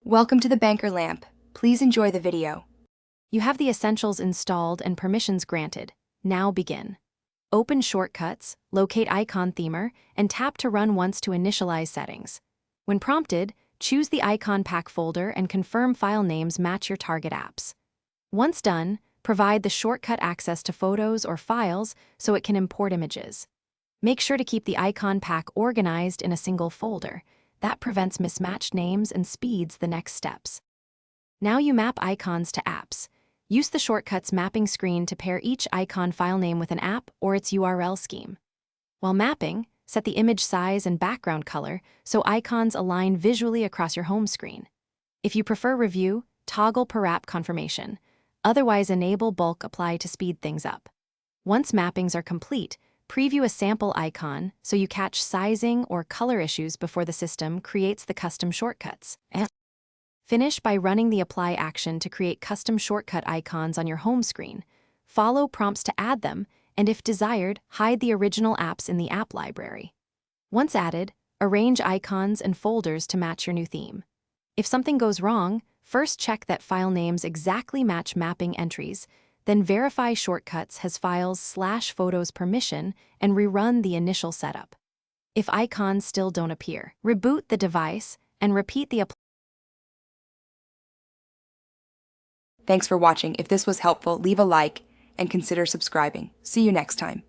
Welcome to the Banker Lamp. Please enjoy the video. You have the essentials installed and permissions granted. Now begin. Open Shortcuts, locate Icon Themer, and tap to run once to initialize settings. When prompted, choose the Icon Pack folder and confirm file names match your target apps. Once done, provide the shortcut access to photos or files so it can import images. Make sure to keep the Icon Pack organized in a single folder. That prevents mismatched names and speeds the next steps. Now you map icons to apps. Use the Shortcuts mapping screen to pair each icon file name with an app or its URL scheme. While mapping, set the image size and background color so icons align visually across your home screen. If you prefer review, toggle per app confirmation. Otherwise, enable bulk apply to speed things up. Once mappings are complete, preview a sample icon so you catch sizing or color issues before the system creates the custom shortcuts. Finish by running the apply action to create custom shortcut icons on your home screen. Follow prompts to add them, and if desired, hide the original apps in the app library. Once added, arrange icons and folders to match your new theme. If something goes wrong, first check that file names exactly match mapping entries, then verify Shortcuts has files/photos permission and rerun the initial setup. If icons still don't appear, reboot the device and repeat the apply. Thanks for watching. If this was helpful, leave a like and consider subscribing. See you next time.